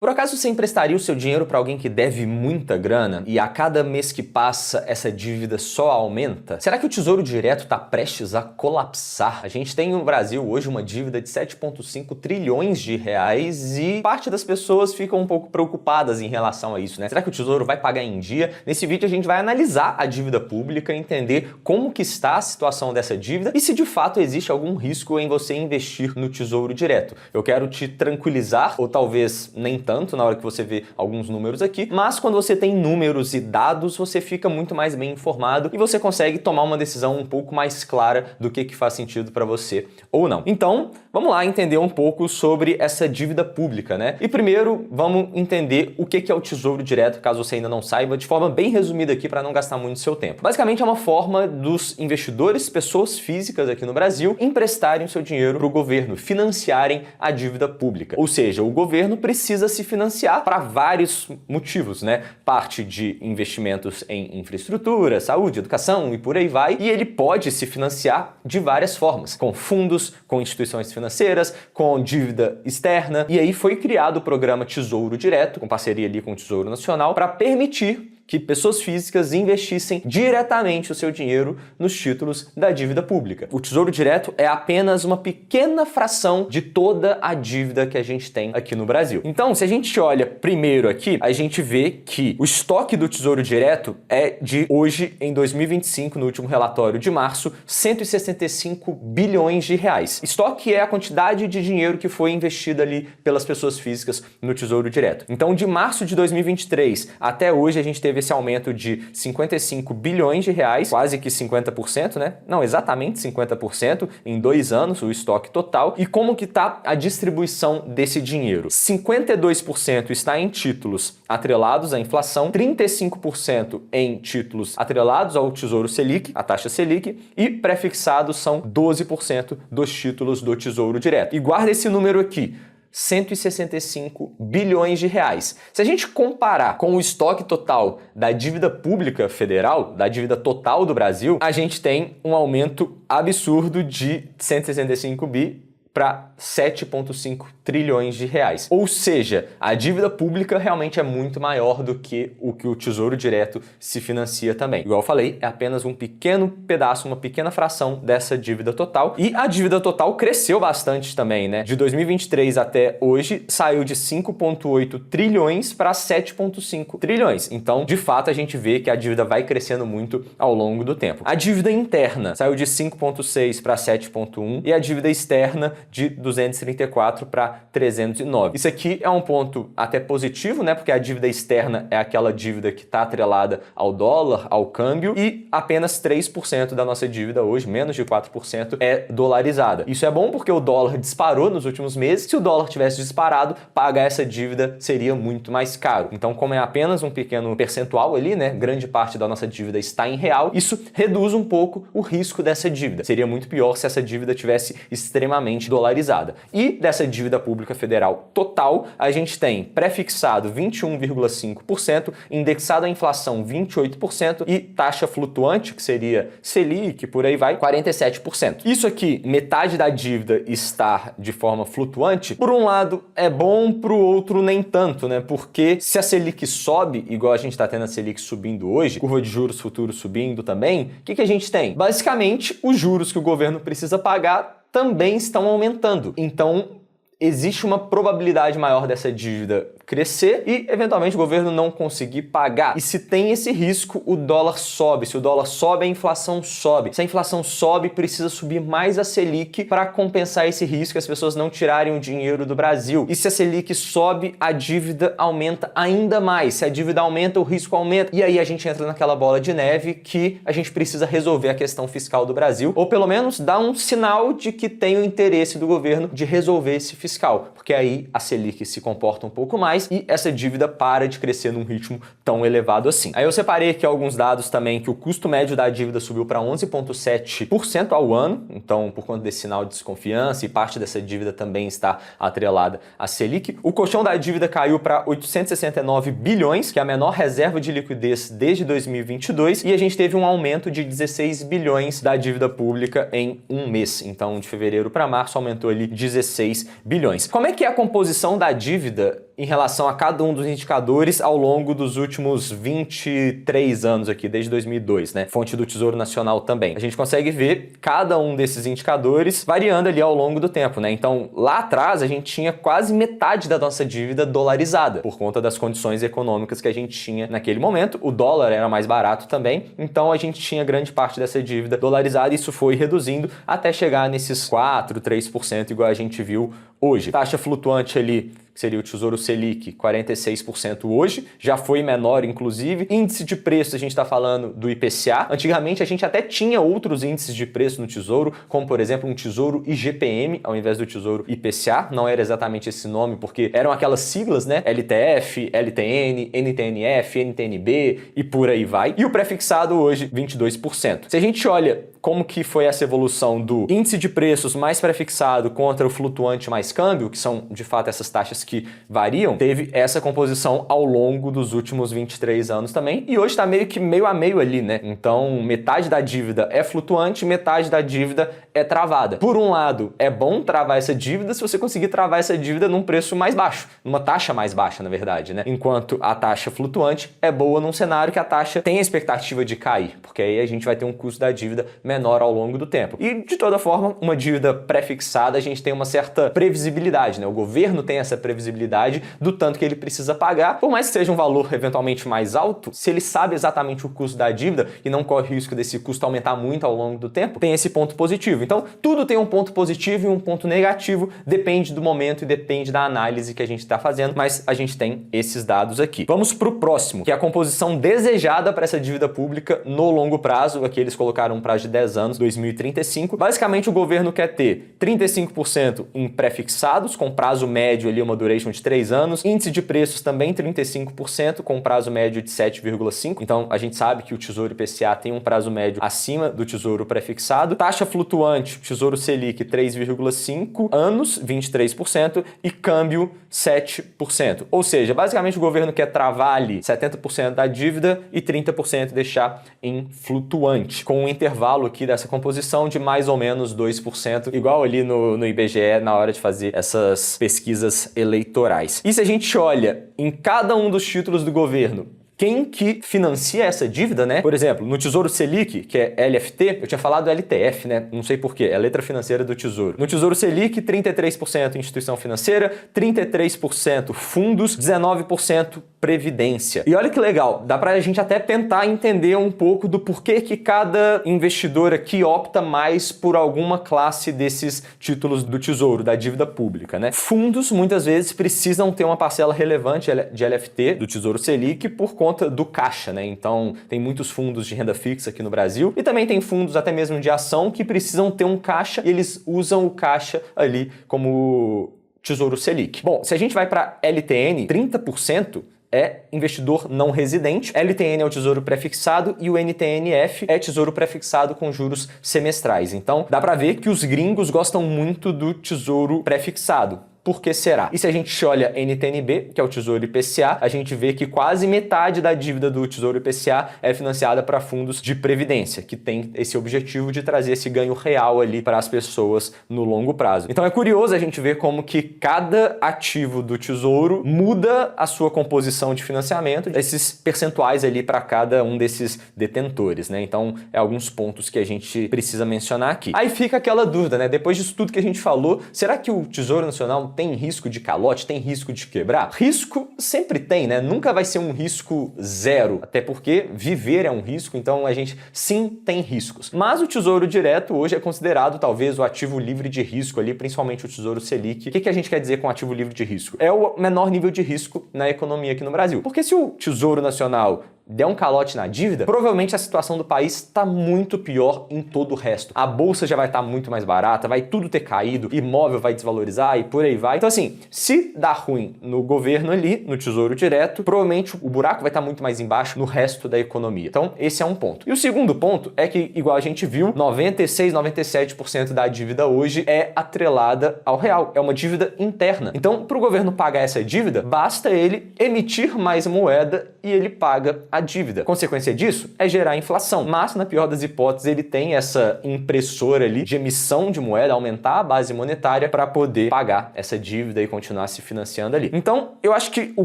Por acaso você emprestaria o seu dinheiro para alguém que deve muita grana e a cada mês que passa essa dívida só aumenta? Será que o Tesouro Direto está prestes a colapsar? A gente tem no Brasil hoje uma dívida de 7,5 trilhões de reais e parte das pessoas ficam um pouco preocupadas em relação a isso, né? Será que o Tesouro vai pagar em dia? Nesse vídeo a gente vai analisar a dívida pública, entender como que está a situação dessa dívida e se de fato existe algum risco em você investir no Tesouro Direto. Eu quero te tranquilizar, ou talvez nem tanto na hora que você vê alguns números aqui, mas quando você tem números e dados, você fica muito mais bem informado e você consegue tomar uma decisão um pouco mais clara do que faz sentido para você ou não. Então, vamos lá entender um pouco sobre essa dívida pública, né? E primeiro, vamos entender o que é o Tesouro Direto, caso você ainda não saiba, de forma bem resumida aqui para não gastar muito seu tempo. Basicamente é uma forma dos investidores, pessoas físicas aqui no Brasil, emprestarem o seu dinheiro para o governo, financiarem a dívida pública. Ou seja, o governo precisa se financiar para vários motivos, né? Parte de investimentos em infraestrutura, saúde, educação e por aí vai. E ele pode se financiar de várias formas, com fundos, com instituições financeiras, com dívida externa. E aí foi criado o programa Tesouro Direto, com parceria ali com o Tesouro Nacional, para permitir que pessoas físicas investissem diretamente o seu dinheiro nos títulos da dívida pública. O Tesouro Direto é apenas uma pequena fração de toda a dívida que a gente tem aqui no Brasil. Então, se a gente olha primeiro aqui, a gente vê que o estoque do Tesouro Direto é de hoje, em 2025, no último relatório de março, 165 bilhões de reais. Estoque é a quantidade de dinheiro que foi investido ali pelas pessoas físicas no Tesouro Direto. Então, de março de 2023 até hoje, a gente teve esse aumento de 55 bilhões de reais, quase que 50%, né? Não, exatamente 50% em 2 anos, o estoque total. E como que está a distribuição desse dinheiro? 52% está em títulos atrelados à inflação, 35% em títulos atrelados ao Tesouro Selic, a taxa Selic, e prefixados são 12% dos títulos do Tesouro Direto. E guarda esse número aqui, 165 bilhões de reais. Se a gente comparar com o estoque total da dívida pública federal, da dívida total do Brasil, a gente tem um aumento absurdo de 165 bi para 7,5 trilhões de reais. Ou seja, a dívida pública realmente é muito maior do que o Tesouro Direto se financia também. Igual eu falei, é apenas um pequeno pedaço, uma pequena fração dessa dívida total. E a dívida total cresceu bastante também, né? De 2023 até hoje, saiu de 5,8 trilhões para 7,5 trilhões. Então, de fato, a gente vê que a dívida vai crescendo muito ao longo do tempo. A dívida interna saiu de 5,6 para 7,1 e a dívida externa de 234 para 309. Isso aqui é um ponto até positivo, né? Porque a dívida externa é aquela dívida que está atrelada ao dólar, ao câmbio, e apenas 3% da nossa dívida hoje, menos de 4%, é dolarizada. Isso é bom porque o dólar disparou nos últimos meses. Se o dólar tivesse disparado, pagar essa dívida seria muito mais caro. Então, como é apenas um pequeno percentual ali, né? Grande parte da nossa dívida está em real, isso reduz um pouco o risco dessa dívida. Seria muito pior se essa dívida tivesse extremamente dolarizada. E dessa dívida pública federal total, a gente tem prefixado 21,5%, indexado à inflação 28% e taxa flutuante, que seria Selic, por aí vai, 47%. Isso aqui, metade da dívida está de forma flutuante, por um lado é bom, pro outro nem tanto, né? Porque se a Selic sobe, igual a gente está tendo a Selic subindo hoje, curva de juros futuros subindo também, o que a gente tem? Basicamente, os juros que o governo precisa pagar também estão aumentando. Então, existe uma probabilidade maior dessa dívida crescer e, eventualmente, o governo não conseguir pagar. E se tem esse risco, o dólar sobe. Se o dólar sobe, a inflação sobe. Se a inflação sobe, precisa subir mais a Selic para compensar esse risco e as pessoas não tirarem o dinheiro do Brasil. E se a Selic sobe, a dívida aumenta ainda mais. Se a dívida aumenta, o risco aumenta. E aí a gente entra naquela bola de neve que a gente precisa resolver a questão fiscal do Brasil, ou pelo menos dar um sinal de que tem o interesse do governo de resolver esse fiscal, porque aí a Selic se comporta um pouco mais e essa dívida para de crescer num ritmo tão elevado assim. Aí eu separei aqui alguns dados também que o custo médio da dívida subiu para 11,7% ao ano, então por conta desse sinal de desconfiança e parte dessa dívida também está atrelada à Selic. O colchão da dívida caiu para 869 bilhões, que é a menor reserva de liquidez desde 2022, e a gente teve um aumento de 16 bilhões da dívida pública em um mês. Então, de fevereiro para março aumentou ali 16 bilhões. Como é que é a composição da dívida em relação a cada um dos indicadores ao longo dos últimos 23 anos aqui, desde 2002, né? Fonte do Tesouro Nacional também. A gente consegue ver cada um desses indicadores variando ali ao longo do tempo, né? Então, lá atrás, a gente tinha quase metade da nossa dívida dolarizada, por conta das condições econômicas que a gente tinha naquele momento. O dólar era mais barato também, então a gente tinha grande parte dessa dívida dolarizada e isso foi reduzindo até chegar nesses 4, 3%, igual a gente viu hoje. Taxa flutuante ali, que seria o Tesouro Selic, 46% hoje, já foi menor inclusive. Índice de preço, a gente está falando do IPCA. Antigamente a gente até tinha outros índices de preço no Tesouro, como por exemplo um Tesouro IGPM, ao invés do Tesouro IPCA. Não era exatamente esse nome, porque eram aquelas siglas, né? LTF, LTN, NTNF, NTNB e por aí vai. E o prefixado hoje, 22%. Se a gente olha como que foi essa evolução do índice de preços mais prefixado contra o flutuante mais câmbio, que são de fato essas taxas que variam, teve essa composição ao longo dos últimos 23 anos também, e hoje está meio a meio ali, né? Então metade da dívida é flutuante, metade da dívida é travada. Por um lado, é bom travar essa dívida se você conseguir travar essa dívida num preço mais baixo, numa taxa mais baixa, na verdade, né? Enquanto a taxa flutuante é boa num cenário que a taxa tem a expectativa de cair, porque aí a gente vai ter um custo da dívida menor ao longo do tempo. E, de toda forma, uma dívida pré-fixada, a gente tem uma certa previsibilidade, né? O governo tem essa previsibilidade do tanto que ele precisa pagar, por mais que seja um valor eventualmente mais alto, se ele sabe exatamente o custo da dívida e não corre risco desse custo aumentar muito ao longo do tempo, tem esse ponto positivo. Então, tudo tem um ponto positivo e um ponto negativo, depende do momento e depende da análise que a gente está fazendo, mas a gente tem esses dados aqui. Vamos para o próximo, que é a composição desejada para essa dívida pública no longo prazo. Aqui eles colocaram um prazo de 10 anos, 2035. Basicamente, o governo quer ter 35% em pré-fixados, com prazo médio ali, uma duration de 3 anos. Índice de preços também 35%, com prazo médio de 7,5. Então, a gente sabe que o Tesouro IPCA tem um prazo médio acima do Tesouro pré-fixado. Taxa flutuante, Tesouro Selic 3,5 anos, 23%, e câmbio 7%. Ou seja, basicamente o governo quer travar ali 70% da dívida e 30% deixar em flutuante, com um intervalo aqui dessa composição de mais ou menos 2%, igual ali no IBGE na hora de fazer essas pesquisas eleitorais. E se a gente olha em cada um dos títulos do governo, quem que financia essa dívida, né? Por exemplo, no Tesouro Selic, que é LFT, eu tinha falado LTF, né? Não sei porquê, é a letra financeira do Tesouro. No Tesouro Selic, 33% instituição financeira, 33% fundos, 19% previdência. E olha que legal, dá pra gente até tentar entender um pouco do porquê que cada investidor aqui opta mais por alguma classe desses títulos do Tesouro, da dívida pública, né? Fundos, muitas vezes, precisam ter uma parcela relevante de LFT, do Tesouro Selic, por conta do caixa, né? Então, tem muitos fundos de renda fixa aqui no Brasil e também tem fundos até mesmo de ação que precisam ter um caixa e eles usam o caixa ali como Tesouro Selic. Bom, se a gente vai para LTN, 30% é investidor não residente, LTN é o tesouro pré-fixado e o NTNF é tesouro pré-fixado com juros semestrais. Então, dá para ver que os gringos gostam muito do tesouro pré-fixado. Por que será? E se a gente olha NTNB, que é o Tesouro IPCA, a gente vê que quase metade da dívida do Tesouro IPCA é financiada para fundos de previdência, que tem esse objetivo de trazer esse ganho real ali para as pessoas no longo prazo. Então é curioso a gente ver como que cada ativo do Tesouro muda a sua composição de financiamento, esses percentuais ali para cada um desses detentores, né? Então é alguns pontos que a gente precisa mencionar aqui. Aí fica aquela dúvida, né? Depois disso tudo que a gente falou, será que o Tesouro Nacional tem risco de calote, tem risco de quebrar? Risco sempre tem, né? Nunca vai ser um risco zero, até porque viver é um risco, então a gente sim tem riscos. Mas o Tesouro Direto hoje é considerado talvez o ativo livre de risco ali, principalmente o Tesouro Selic. O que a gente quer dizer com ativo livre de risco? É o menor nível de risco na economia aqui no Brasil. Porque se o Tesouro Nacional der um calote na dívida, provavelmente a situação do país está muito pior em todo o resto. A bolsa já vai estar muito mais barata, vai tudo ter caído, imóvel vai desvalorizar e por aí vai. Então assim, se dá ruim no governo ali, no Tesouro Direto, provavelmente o buraco vai estar muito mais embaixo no resto da economia. Então esse é um ponto. E o segundo ponto é que, igual a gente viu, 96, 97% da dívida hoje é atrelada ao real. É uma dívida interna. Então, para o governo pagar essa dívida, basta ele emitir mais moeda e ele paga a a dívida. Consequência disso é gerar inflação, mas na pior das hipóteses ele tem essa impressora ali de emissão de moeda, aumentar a base monetária para poder pagar essa dívida e continuar se financiando ali. Então, eu acho que o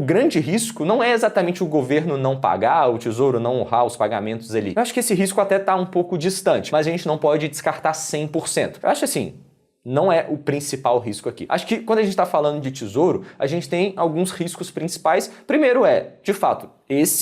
grande risco não é exatamente o governo não pagar, o Tesouro não honrar os pagamentos ali. Eu acho que esse risco até está um pouco distante, mas a gente não pode descartar 100%. Eu acho assim, não é o principal risco aqui. Acho que quando a gente está falando de tesouro, a gente tem alguns riscos principais. Primeiro de fato,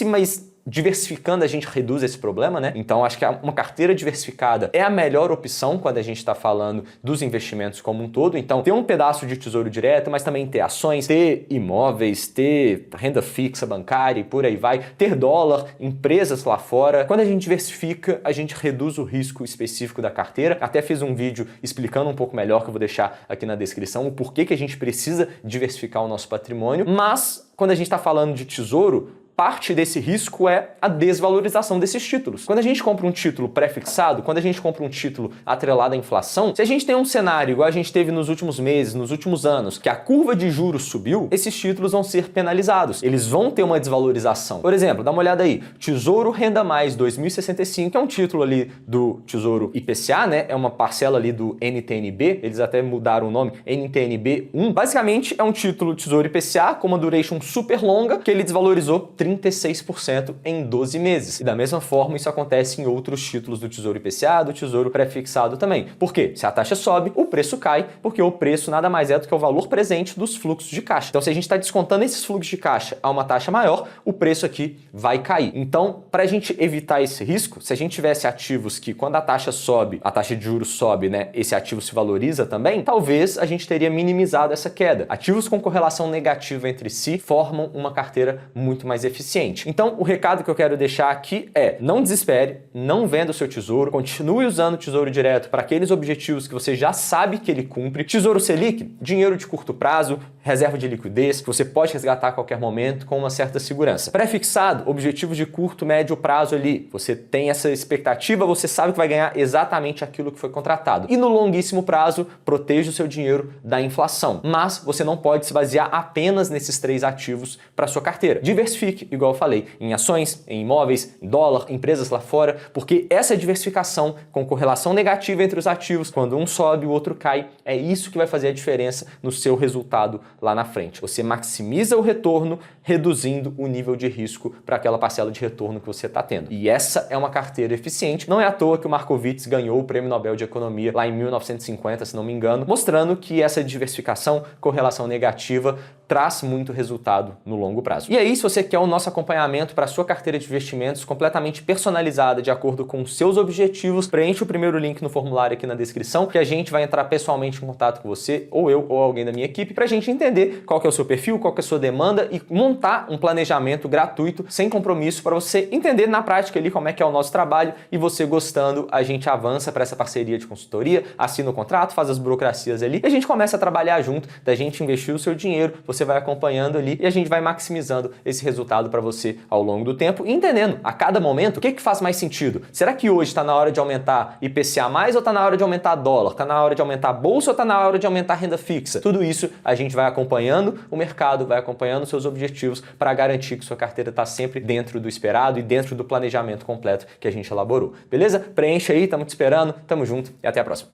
mas diversificando a gente reduz esse problema, né? Então acho que uma carteira diversificada é a melhor opção quando a gente está falando dos investimentos como um todo. Então ter um pedaço de tesouro direto, mas também ter ações, ter imóveis, ter renda fixa bancária e por aí vai, ter dólar, empresas lá fora. Quando a gente diversifica, a gente reduz o risco específico da carteira. Até fiz um vídeo explicando um pouco melhor, que eu vou deixar aqui na descrição, o porquê que a gente precisa diversificar o nosso patrimônio. Mas quando a gente está falando de tesouro, parte desse risco é a desvalorização desses títulos. Quando a gente compra um título pré-fixado, quando a gente compra um título atrelado à inflação, se a gente tem um cenário igual a gente teve nos últimos meses, nos últimos anos, que a curva de juros subiu, esses títulos vão ser penalizados. Eles vão ter uma desvalorização. Por exemplo, dá uma olhada aí, Tesouro Renda Mais 2065, que é um título ali do Tesouro IPCA, né? É uma parcela ali do NTN-B, eles até mudaram o nome, NTN-B1. Basicamente é um título Tesouro IPCA com uma duration super longa, que ele desvalorizou 36% em 12 meses. E da mesma forma, isso acontece em outros títulos do Tesouro IPCA, do Tesouro Pré-fixado também. Por quê? Se a taxa sobe, o preço cai, porque o preço nada mais é do que o valor presente dos fluxos de caixa. Então, se a gente está descontando esses fluxos de caixa a uma taxa maior, o preço aqui vai cair. Então, para a gente evitar esse risco, se a gente tivesse ativos que quando a taxa sobe, a taxa de juros sobe, né, esse ativo se valoriza também, talvez a gente teria minimizado essa queda. Ativos com correlação negativa entre si formam uma carteira muito mais eficiente. Então, o recado que eu quero deixar aqui é: não desespere, não venda o seu tesouro, continue usando o Tesouro Direto para aqueles objetivos que você já sabe que ele cumpre. Tesouro Selic, dinheiro de curto prazo, reserva de liquidez, que você pode resgatar a qualquer momento com uma certa segurança. Pré-fixado, objetivos de curto, médio prazo ali. Você tem essa expectativa, você sabe que vai ganhar exatamente aquilo que foi contratado. E no longuíssimo prazo, proteja o seu dinheiro da inflação. Mas você não pode se basear apenas nesses 3 ativos para sua carteira. Diversifique, igual eu falei, em ações, em imóveis, em dólar, empresas lá fora, porque essa diversificação com correlação negativa entre os ativos, quando um sobe, o outro cai, é isso que vai fazer a diferença no seu resultado lá na frente. Você maximiza o retorno, reduzindo o nível de risco para aquela parcela de retorno que você está tendo. E essa é uma carteira eficiente. Não é à toa que o Markowitz ganhou o Prêmio Nobel de Economia lá em 1950, se não me engano, mostrando que essa diversificação, correlação negativa, traz muito resultado no longo prazo. E aí, se você quer o nosso acompanhamento para a sua carteira de investimentos completamente personalizada de acordo com os seus objetivos, preencha o primeiro link no formulário aqui na descrição, que a gente vai entrar pessoalmente em contato com você, ou eu, ou alguém da minha equipe, para a gente entender qual que é o seu perfil, qual que é a sua demanda e montar um planejamento gratuito, sem compromisso, para você entender na prática ali como é que é o nosso trabalho, e você gostando, a gente avança para essa parceria de consultoria, assina o contrato, faz as burocracias ali, e a gente começa a trabalhar junto, da gente investir o seu dinheiro, você vai acompanhando ali e a gente vai maximizando esse resultado para você ao longo do tempo e entendendo a cada momento o que faz mais sentido. Será que hoje está na hora de aumentar IPCA mais ou está na hora de aumentar dólar? Está na hora de aumentar a bolsa ou está na hora de aumentar a renda fixa? Tudo isso a gente vai acompanhando o mercado, vai acompanhando os seus objetivos para garantir que sua carteira está sempre dentro do esperado e dentro do planejamento completo que a gente elaborou. Beleza? Preencha aí, estamos te esperando, tamo junto e até a próxima.